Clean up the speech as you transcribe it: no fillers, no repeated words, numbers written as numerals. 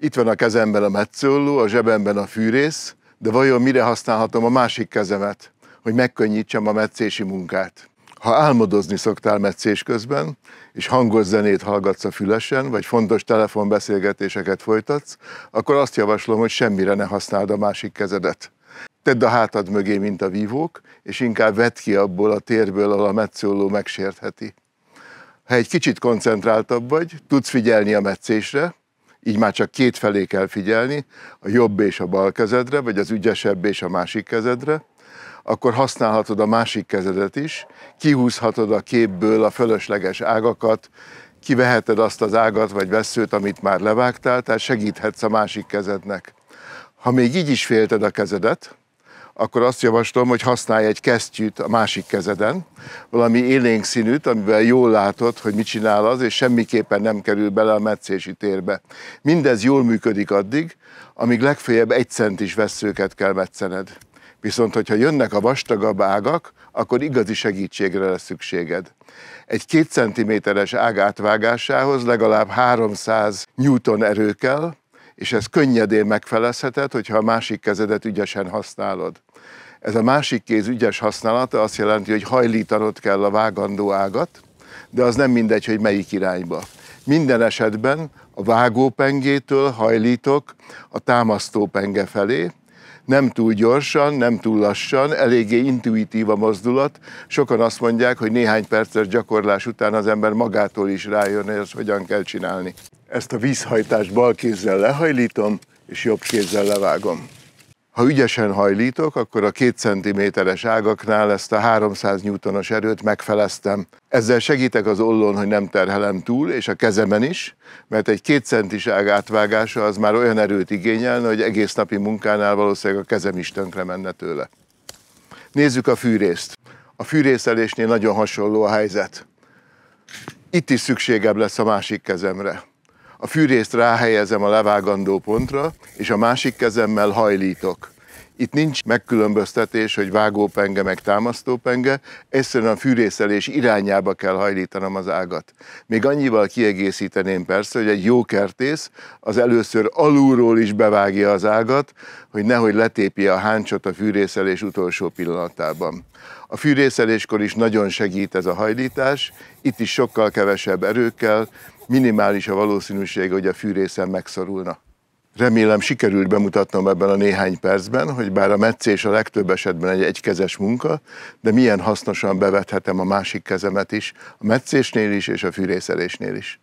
Itt van a kezemben a metszőolló, a zsebemben a fűrész, de vajon mire használhatom a másik kezemet, hogy megkönnyítsem a metszési munkát? Ha álmodozni szoktál metszés közben, és hangos zenét hallgatsz a fülesen, vagy fontos telefonbeszélgetéseket folytatsz, akkor azt javaslom, hogy semmire ne használd a másik kezedet. Tedd a hátad mögé, mint a vívók, és inkább vedd ki abból a térből, ahol a metszőolló megsértheti. Ha egy kicsit koncentráltabb vagy, tudsz figyelni a metszésre, így már csak két felé kell figyelni, a jobb és a bal kezedre, vagy az ügyesebb és a másik kezedre, akkor használhatod a másik kezedet is, kihúzhatod a képből a fölösleges ágakat, kiveheted azt az ágat vagy vesszőt, amit már levágtál, tehát segíthetsz a másik kezednek. Ha még így is félted a kezedet, akkor azt javaslom, hogy használj egy kesztyűt a másik kezeden, valami élénk színűt, amivel jól látod, hogy mit csinál az, és semmiképpen nem kerül bele a metszési térbe. Mindez jól működik addig, amíg legfeljebb 1 centis vesszőket kell metszened. Viszont, hogyha jönnek a vastagabb ágak, akkor igazi segítségre lesz szükséged. Egy 2 cm-es ág átvágásához legalább 300 Newton erő kell, és ez könnyedén megfelezheted, hogyha a másik kezedet ügyesen használod. Ez a másik kéz ügyes használata azt jelenti, hogy hajlítanod kell a vágandó ágat, de az nem mindegy, hogy melyik irányba. Minden esetben a vágópengétől hajlítok a támasztópenge felé, nem túl gyorsan, nem túl lassan, eléggé intuitív a mozdulat. Sokan azt mondják, hogy néhány perces gyakorlás után az ember magától is rájön, hogy ezt hogyan kell csinálni. Ezt a vízhajtást bal kézzel lehajlítom, és jobb kézzel levágom. Ha ügyesen hajlítok, akkor a 2 cm-es ágaknál ezt a 300 Newtonos erőt megfeleztem. Ezzel segítek az ollón, hogy nem terhelem túl, és a kezemen is, mert egy 2 centis ág átvágása az már olyan erőt igényelne, hogy egész napi munkánál valószínűleg a kezem is tönkre menne tőle. Nézzük a fűrészt. A fűrészelésnél nagyon hasonló a helyzet. Itt is szükségem lesz a másik kezemre. A fűrészt ráhelyezem a levágandó pontra, és a másik kezemmel hajlítok. Itt nincs megkülönböztetés, hogy vágópenge meg támasztópenge, egyszerűen a fűrészelés irányába kell hajlítanom az ágat. Még annyival kiegészíteném persze, hogy egy jó kertész az először alulról is bevágja az ágat, hogy nehogy letépje a háncsot a fűrészelés utolsó pillanatában. A fűrészeléskor is nagyon segít ez a hajlítás, itt is sokkal kevesebb erőkkel, minimális a valószínűség, hogy a fűrészen megszorulna. Remélem sikerült bemutatnom ebben a néhány percben, hogy bár a metszés a legtöbb esetben egy egykezes munka, de milyen hasznosan bevethetem a másik kezemet is, a metszésnél is és a fűrészelésnél is.